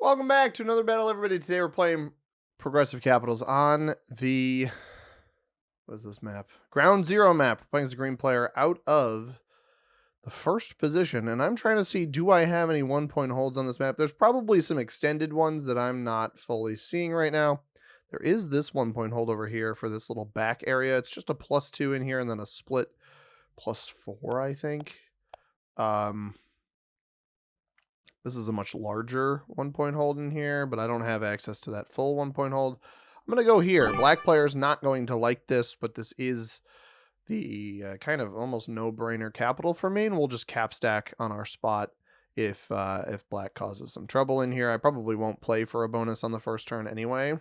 Welcome back to another battle, everybody. Today we're playing Progressive Capitals on the, what is this map? Ground Zero map. We're playing as a green player out of the first position, and I'm trying to see, do I have any 1-point holds on this map? There's probably some extended ones that I'm not fully seeing right now. There is this 1-point hold over here for this little back area. It's just a +2 in here and then a split +4, I think. This is a much larger 1-point hold in here, but I don't have access to that full 1-point hold. I'm going to go here. Black player's not going to like this, but this is the kind of almost no-brainer capital for me, and we'll just cap stack on our spot if black causes some trouble in here. I probably won't play for a bonus on the first turn anyway.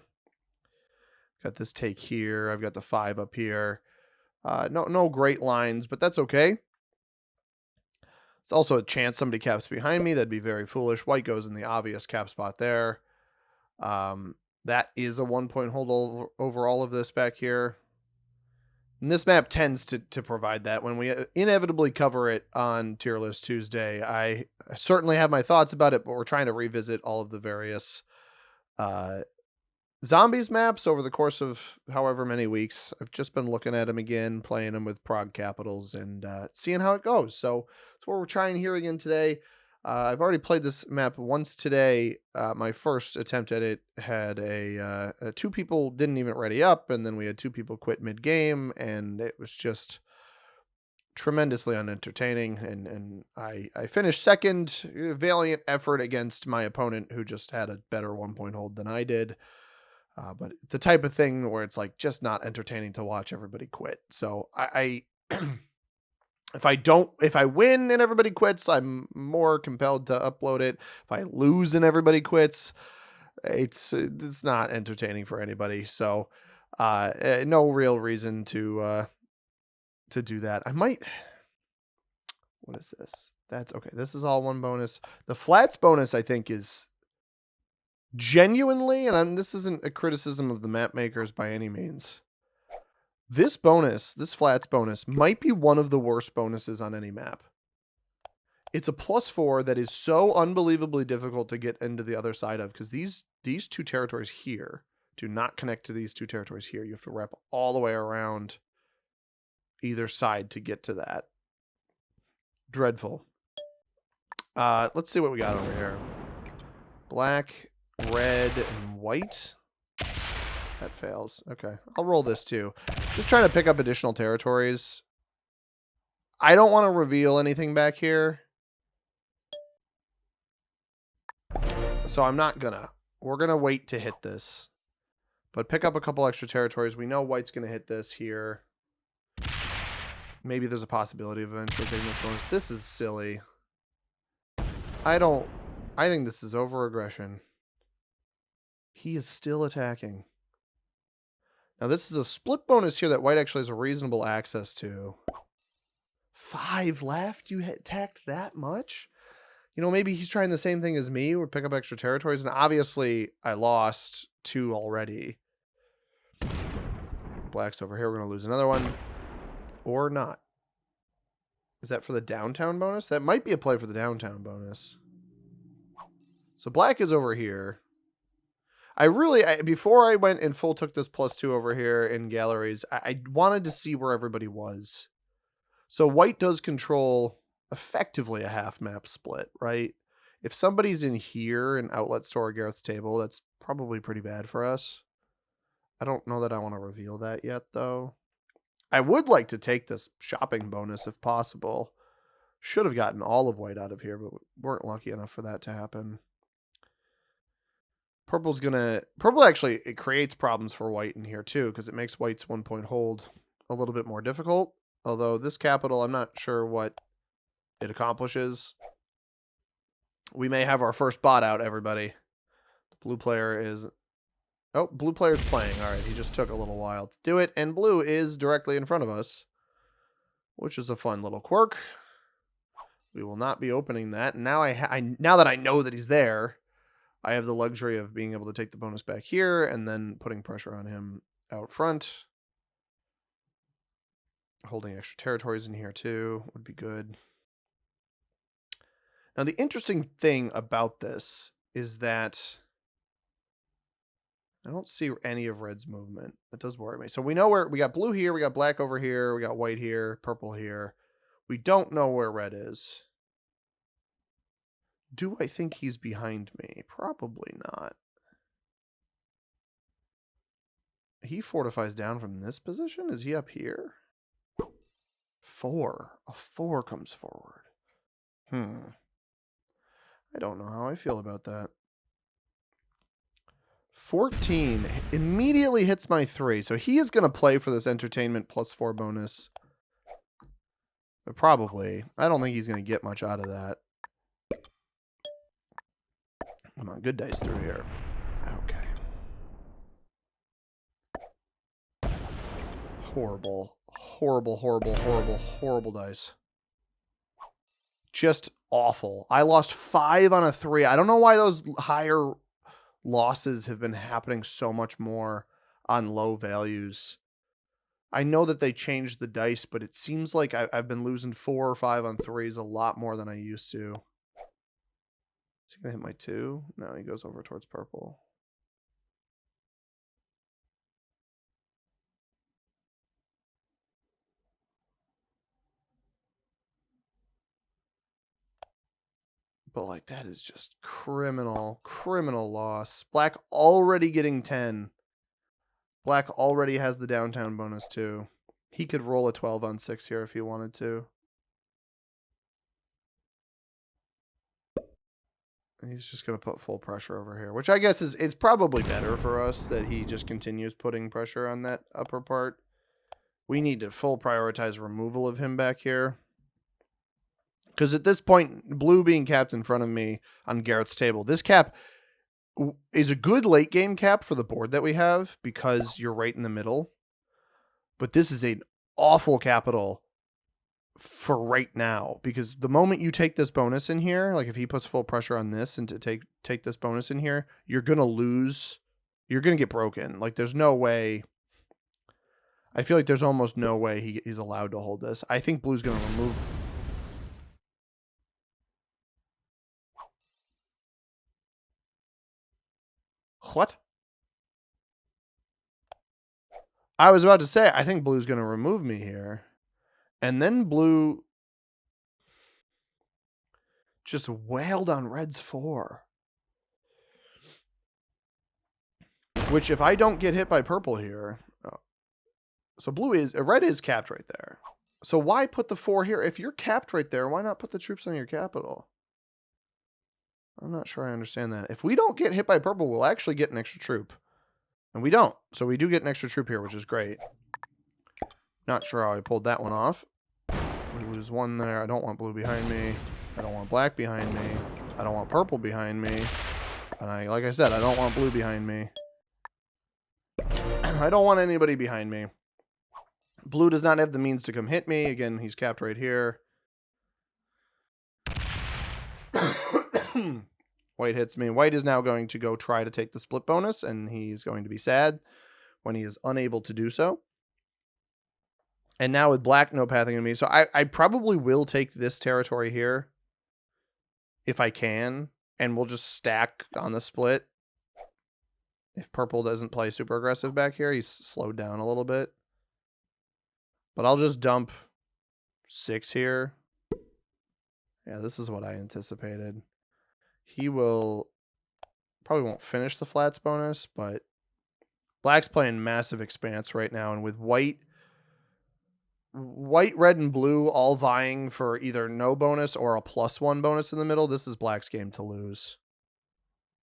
Got this take here. I've got the 5 up here. No great lines, but that's okay. It's also a chance somebody caps behind me. That'd be very foolish. White goes in the obvious cap spot there. That is a 1-point hold over all of this back here. And this map tends to provide that. When we inevitably cover it on Tier List Tuesday, I certainly have my thoughts about it, but we're trying to revisit all of the various Zombies maps over the course of however many weeks. I've just been looking at them again, playing them with Prog Capitals, and seeing how it goes. So that's what we're trying here again today. I've already played this map once today. My first attempt at it had two people didn't even ready up, and then we had 2 people quit mid-game, and it was just tremendously unentertaining. And I finished second. Valiant effort against my opponent, who just had a better 1-point hold than I did. But the type of thing where it's like just not entertaining to watch everybody quit. So I if I win and everybody quits, I'm more compelled to upload it. If I lose and everybody quits, it's not entertaining for anybody. So no real reason to do that. I might. What is this? That's okay. This is all 1 bonus. The flats bonus, I think, is genuinely, and this isn't a criticism of the map makers by any means. This bonus, this flats bonus, might be one of the worst bonuses on any map. It's a +4 that is so unbelievably difficult to get into the other side of, because these 2 territories here do not connect to these 2 territories here. You have to wrap all the way around either side to get to that. Dreadful. Let's see what we got over here. Black, red, and white. That fails. Okay. I'll roll this too. Just trying to pick up additional territories. I don't want to reveal anything back here. So I'm not gonna. We're gonna wait to hit this. But pick up a couple extra territories. We know white's gonna hit this here. Maybe there's a possibility of eventually taking this bonus. This is silly. I think this is over-aggression. He is still attacking. Now, this is a split bonus here that white actually has a reasonable access to. 5 left? You attacked that much? You know, maybe he's trying the same thing as me, or pick up extra territories, and obviously I lost 2 already. Black's over here. We're going to lose another one. Or not. Is that for the downtown bonus? That might be a play for the downtown bonus. So black is over here. Before I went and full took this +2 over here in galleries, I wanted to see where everybody was. So white does control effectively a half map split, right? If somebody's in here in Outlet Store or Gareth's Table, that's probably pretty bad for us. I don't know that I want to reveal that yet, though. I would like to take this shopping bonus if possible. Should have gotten all of white out of here, but we weren't lucky enough for that to happen. Purple actually, it creates problems for white in here too, because it makes white's 1-point hold a little bit more difficult. Although this capital, I'm not sure what it accomplishes. We may have our first bot out, everybody. The blue player is... Oh, blue player's playing. All right, he just took a little while to do it, and blue is directly in front of us, which is a fun little quirk. We will not be opening that. And now now that I know that he's there, I have the luxury of being able to take the bonus back here and then putting pressure on him out front. Holding extra territories in here too would be good. Now, the interesting thing about this is that I don't see any of red's movement. That does worry me. So we know where we got blue here, we got black over here, we got white here, purple here. We don't know where red is. Do I think he's behind me? Probably not. He fortifies down from this position? Is he up here? 4. A 4 comes forward. I don't know how I feel about that. 14 immediately hits my 3. So he is going to play for this entertainment +4 bonus. Probably. I don't think he's going to get much out of that. Come on, good dice through here. Okay. Horrible. Horrible, horrible, horrible, horrible dice. Just awful. I lost 5 on a 3. I don't know why those higher losses have been happening so much more on low values. I know that they changed the dice, but it seems like I've been losing 4 or 5 on 3s a lot more than I used to. Is he going to hit my 2? No, he goes over towards purple. But, like, that is just criminal loss. Black already getting 10. Black already has the downtown bonus, too. He could roll a 12 on 6 here if he wanted to. And he's just going to put full pressure over here, which I guess is probably better for us that he just continues putting pressure on that upper part. We need to full prioritize removal of him back here. Because at this point, blue being capped in front of me on Gareth's table, this cap is a good late game cap for the board that we have because you're right in the middle. But this is an awful capital for right now, because the moment you take this bonus in here, like if he puts full pressure on this and to take this bonus in here, you're going to lose. You're going to get broken. Like there's no way. I feel like there's almost no way he's allowed to hold this. I think blue's going to remove. What? I was about to say, I think blue's going to remove me here. And then blue just wailed on red's 4. Which if I don't get hit by purple here. Oh. So red is capped right there. So why put the 4 here? If you're capped right there, why not put the troops on your capital? I'm not sure I understand that. If we don't get hit by purple, we'll actually get an extra troop. And we don't. So we do get an extra troop here, which is great. Not sure how I pulled that one off. We lose 1 there. I don't want blue behind me. I don't want black behind me. I don't want purple behind me. And like I said, I don't want blue behind me. I don't want anybody behind me. Blue does not have the means to come hit me. Again, he's capped right here. White hits me. White is now going to go try to take the split bonus, and he's going to be sad when he is unable to do so. And now with black no pathing to me, so I probably will take this territory here if I can, and we'll just stack on the split. If purple doesn't play super aggressive back here, he's slowed down a little bit. But I'll just dump 6 here. Yeah, this is what I anticipated. He will probably won't finish the flats bonus, but black's playing massive expanse right now, and with white, red, and blue all vying for either no bonus or a +1 bonus in the middle, this is black's game to lose.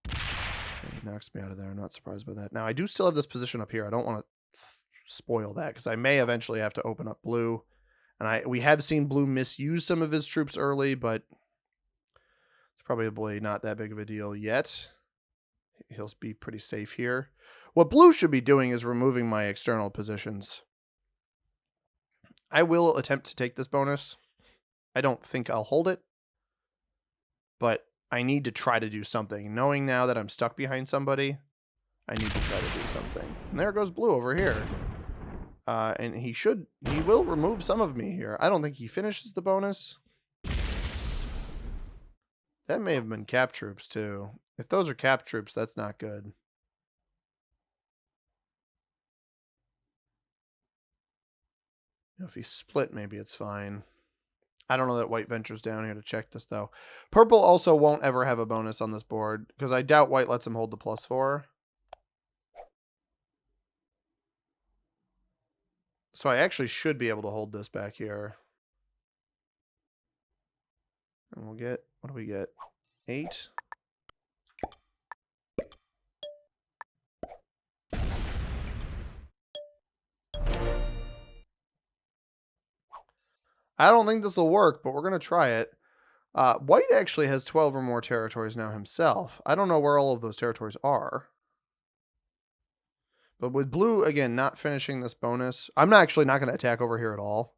He knocks me out of there. I'm not surprised by that. Now, I do still have this position up here. I don't want to spoil that because I may eventually have to open up blue. And we have seen blue misuse some of his troops early, but it's probably not that big of a deal yet. He'll be pretty safe here. What blue should be doing is removing my external positions. I will attempt to take this bonus. I don't think I'll hold it, but I need to try to do something. Knowing now that I'm stuck behind somebody, I need to try to do something. And there goes blue over here. And he will remove some of me here. I don't think he finishes the bonus. That may have been cap troops too. If those are cap troops, that's not good. If he split, maybe it's fine. I don't know that white ventures down here to check this, though. Purple also won't ever have a bonus on this board, because I doubt white lets him hold the +4. So I actually should be able to hold this back here. And we'll get, what do we get? 8. I don't think this will work, but we're going to try it. White actually has 12 or more territories now himself. I don't know where all of those territories are. But with blue, again, not finishing this bonus, I'm actually not going to attack over here at all.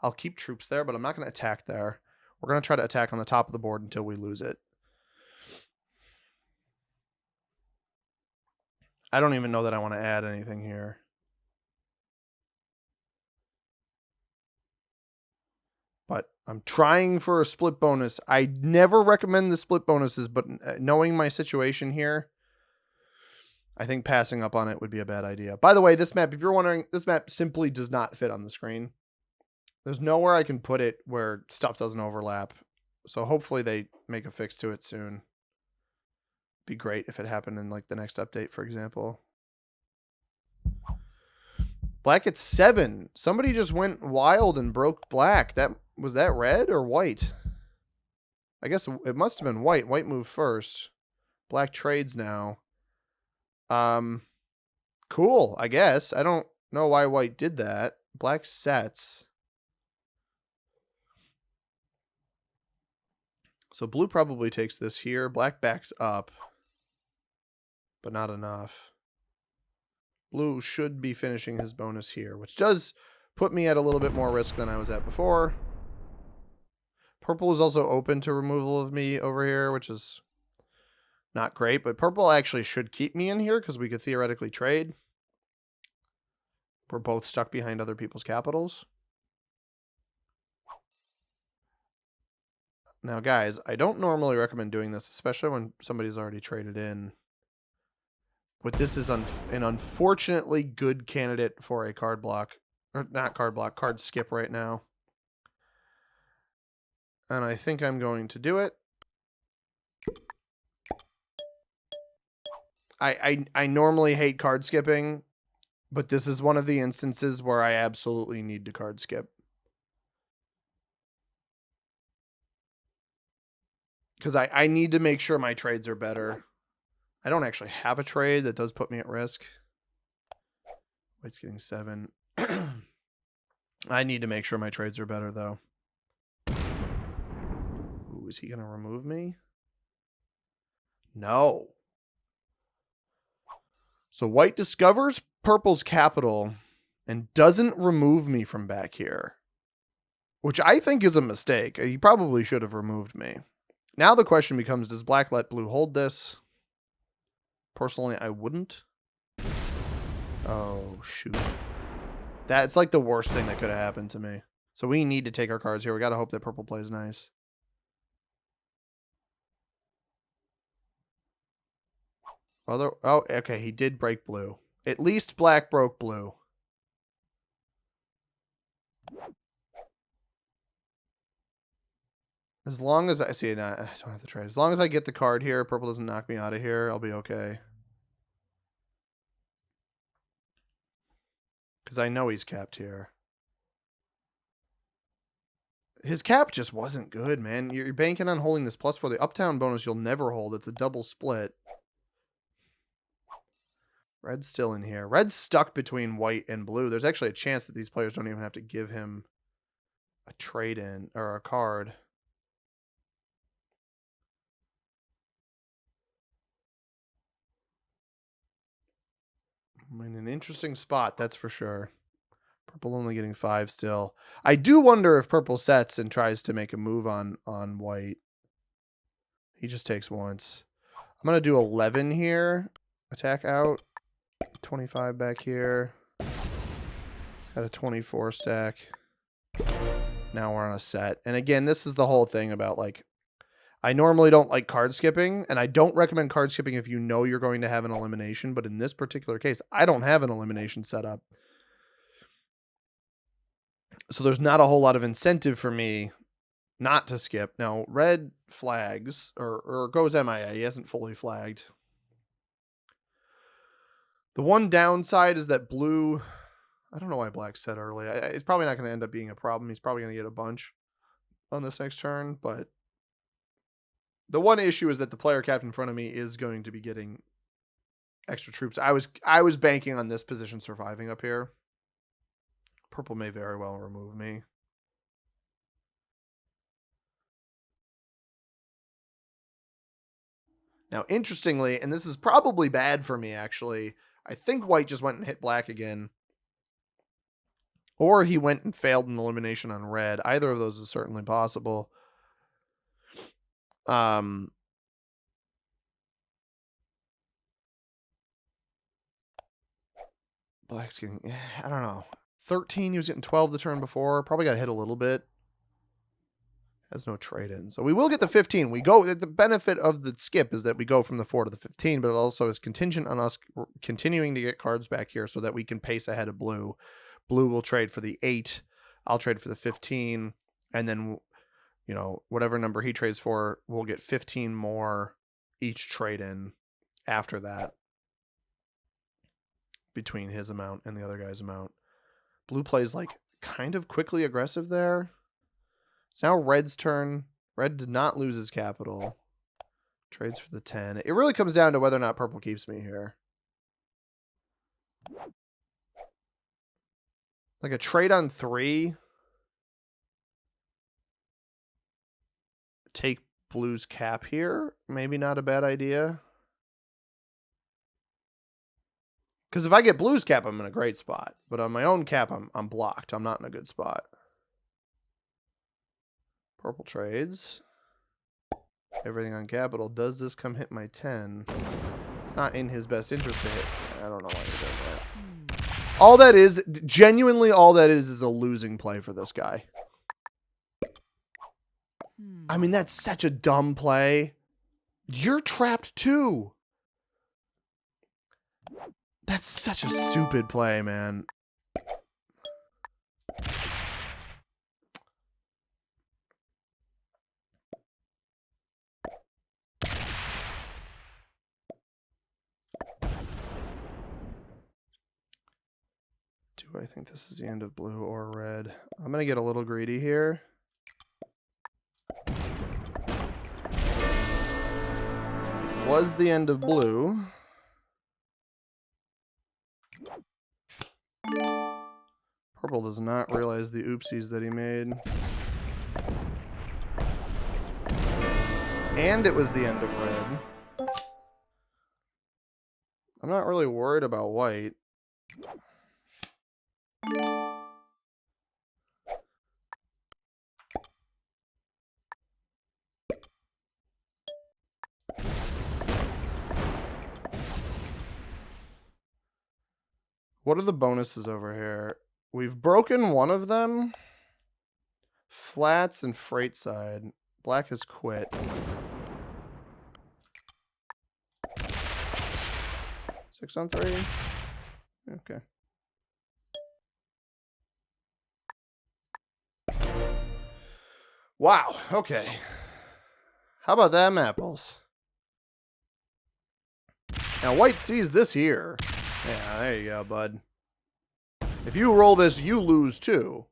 I'll keep troops there, but I'm not going to attack there. We're going to try to attack on the top of the board until we lose it. I don't even know that I want to add anything here. But I'm trying for a split bonus. I never recommend the split bonuses, but knowing my situation here, I think passing up on it would be a bad idea. By the way, this map, if you're wondering, this map simply does not fit on the screen. There's nowhere I can put it where stuff doesn't overlap. So hopefully they make a fix to it soon. Be great if it happened in like the next update, for example. Black at 7. Somebody just went wild and broke black. Was that red or white? I guess it must have been white. White moved first. Black trades now. Cool, I guess. I don't know why white did that. Black sets. So blue probably takes this here. Black backs up. But not enough. Blue should be finishing his bonus here, which does put me at a little bit more risk than I was at before. Purple is also open to removal of me over here, which is not great, but purple actually should keep me in here because we could theoretically trade. We're both stuck behind other people's capitals. Now, guys, I don't normally recommend doing this, especially when somebody's already traded in. But this is an unfortunately good candidate for a card block. Or not card block, card skip right now. And I think I'm going to do it. I normally hate card skipping, but this is one of the instances where I absolutely need to card skip. Because I need to make sure my trades are better. I don't actually have a trade. That does put me at risk. White's getting 7. I need to make sure my trades are better, though. Ooh, is he going to remove me? No. So white discovers purple's capital and doesn't remove me from back here, which I think is a mistake. He probably should have removed me. Now the question becomes, does black let blue hold this? Personally, I wouldn't. Oh, shoot. That's like the worst thing that could have happened to me. So we need to take our cards here. We got to hope that purple plays nice. Oh, okay. He did break blue. At least black broke blue. As long as I see it, I don't have to trade. As long as I get the card here, purple doesn't knock me out of here, I'll be okay. Because I know he's capped here. His cap just wasn't good, man. You're banking on holding this plus for the uptown bonus you'll never hold. It's a double split. Red's still in here. Red's stuck between white and blue. There's actually a chance that these players don't even have to give him a trade in or a card. I'm in an interesting spot, that's for sure. Purple only getting 5 still. I do wonder if purple sets and tries to make a move on white. He just takes once. I'm going to do 11 here. Attack out. 25 back here. It's got a 24 stack. Now we're on a set. And again, this is the whole thing about like, I normally don't like card skipping, and I don't recommend card skipping if you know you're going to have an elimination, but in this particular case, I don't have an elimination set up. So there's not a whole lot of incentive for me not to skip. Now, red flags, or goes MIA. He hasn't fully flagged. The one downside is that blue... I don't know why black said early. It's probably not going to end up being a problem. He's probably going to get a bunch on this next turn, but the one issue is that the player capped in front of me is going to be getting extra troops. I was banking on this position surviving up here. Purple may very well remove me. Now, interestingly, and this is probably bad for me, actually, I think white just went and hit black again. Or he went and failed an elimination on red. Either of those is certainly possible. Black's getting, I don't know. 13, he was getting 12 the turn before. Probably got hit a little bit. Has no trade in. So we will get the 15. We go, the benefit of the skip is that we go from the 4 to the 15, but it also is contingent on us continuing to get cards back here so that we can pace ahead of blue. Blue will trade for the 8. I'll trade for the 15. And then, you know, whatever number he trades for, we'll get 15 more each trade in after that between his amount and the other guy's amount. Blue plays like kind of quickly aggressive there. It's now red's turn. Red did not lose his capital. Trades for the 10. It really comes down to whether or not purple keeps me here. Like a trade on 3. Take blue's cap here. Maybe not a bad idea. Because if I get blue's cap, I'm in a great spot. But on my own cap, I'm blocked. I'm not in a good spot. Purple trades. Everything on capital. Does this come hit my 10? It's not in his best interest to hit. I don't know why he did that. All that is, genuinely all that is a losing play for this guy. I mean, that's such a dumb play. You're trapped too. That's such a stupid play, man. Do I think this is the end of blue or red? I'm going to get a little greedy here. Was the end of blue. Purple does not realize the oopsies that he made. And it was the end of red. I'm not really worried about white. What are the bonuses over here? We've broken one of them. Flats and freight side. Black has quit. Six on 3. Okay. Wow. Okay. How about them apples? Now white sees this here. Yeah, there you go, bud. If you roll this, you lose too.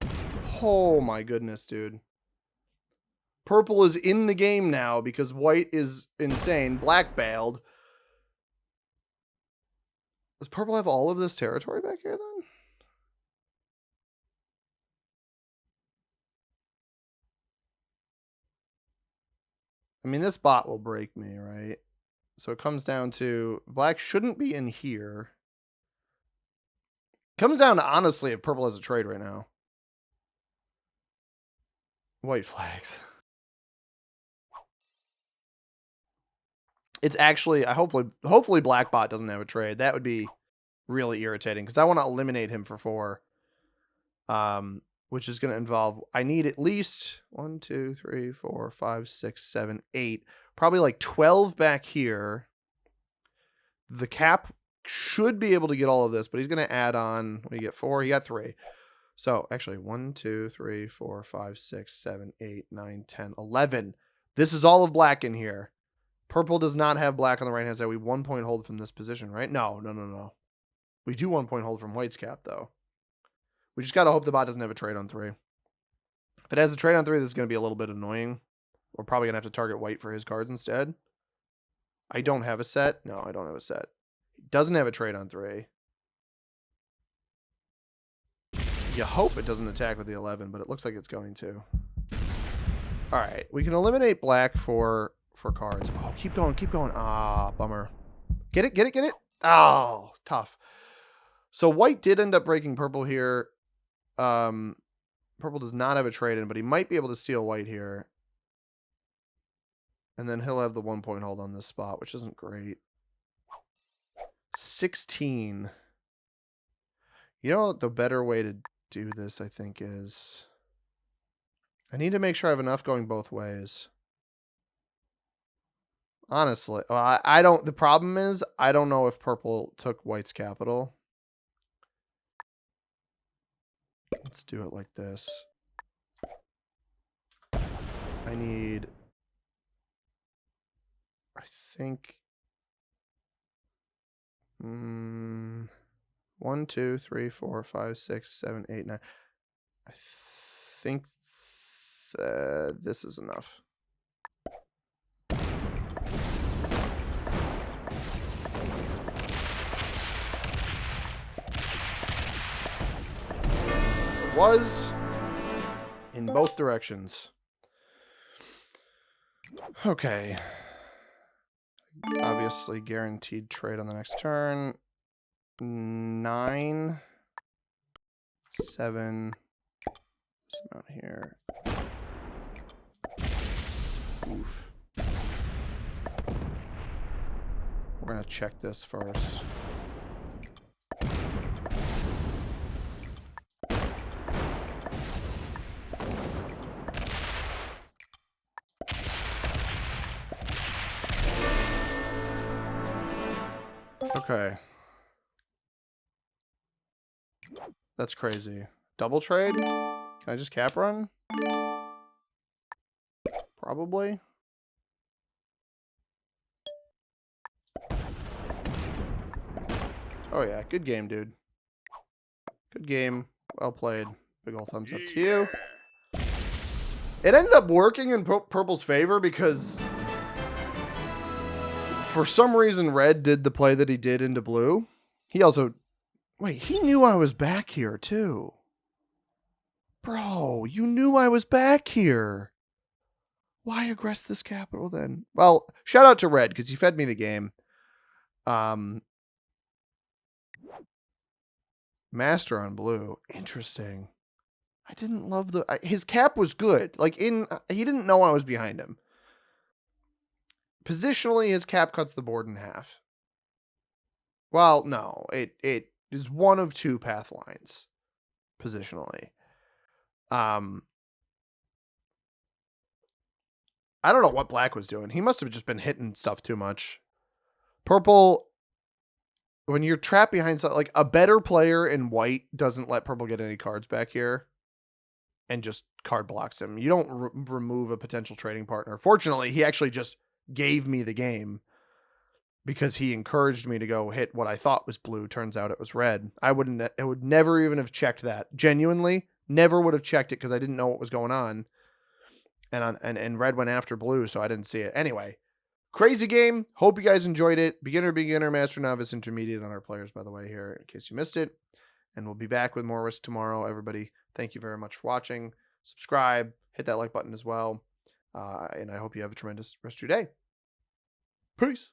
Oh my goodness, dude. Purple is in the game now because white is insane. Black bailed. Does purple have all of this territory back here then? I mean, this bot will break me, right? So it comes down to black shouldn't be in here. Comes down to, honestly, if purple has a trade right now. White flags. It's actually, hopefully black bot doesn't have a trade. That would be really irritating because I want to eliminate him for 4. which is going to involve, I need at least 1, 2, 3, 4, 5, 6, 7, 8, probably like 12 back here. The cap should be able to get all of this, but he's going to add on. What do you get? 4? He got 3. So actually 1, 2, 3, 4, 5, 6, 7, 8, 9, 10, 11. This is all of black in here. Purple does not have black on the right hand side. We 1 point hold from this position, right? No. We do 1 point hold from white's cap though. We just got to hope the bot doesn't have a trade on 3. If it has a trade on 3, this is going to be a little bit annoying. We're probably going to have to target white for his cards instead. I don't have a set. No, I don't have a set. He doesn't have a trade on 3. You hope it doesn't attack with the 11, but it looks like it's going to. All right. We can eliminate black for cards. Oh, keep going. Ah, bummer. Get it. Oh, tough. So white did end up breaking purple here. Purple does not have a trade in, but he might be able to steal white here. And then he'll have the 1 point hold on this spot, which isn't great. 16. You know what the better way to do this, I think, is I need to make sure I have enough going both ways. Honestly, I don't. The problem is I don't know if purple took white's capital. Let's do it like this. I need, I think, 1, 2, 3, 4, 5, 6, 7, 8, 9. I think this is enough. It was in both directions. Okay. Obviously guaranteed trade on the next turn. 9, 7, this amount here. Oof. We're gonna check this first. Okay. That's crazy. Double trade? Can I just cap run? Probably. Oh yeah, good game, dude. Good game. Well played. Big ol' thumbs up to you. It ended up working in purple's favor because for some reason red did the play that he did into blue. He also... Wait, he knew I was back here too. Bro, you knew I was back here. Why aggress this capital then? Well, shout out to red because he fed me the game. Master on blue. Interesting. I didn't love the... his cap was good. Like, he didn't know I was behind him. Positionally, his cap cuts the board in half. Well, no. It is one of 2 path lines. Positionally. I don't know what black was doing. He must have just been hitting stuff too much. Purple... When you're trapped behind something, like a better player in white doesn't let purple get any cards back here and just card blocks him. You don't remove a potential trading partner. Fortunately, he actually just gave me the game because he encouraged me to go hit what I thought was blue. Turns out it was red. I would never even have checked that. Genuinely, never would have checked it because I didn't know what was going on. And red went after blue, so I didn't see it. Anyway. Crazy game. Hope you guys enjoyed it. Beginner, master, novice, intermediate on our players, by the way, here, in case you missed it. And we'll be back with more Risk tomorrow. Everybody, thank you very much for watching. Subscribe. Hit that like button as well. And I hope you have a tremendous rest of your day. Peace.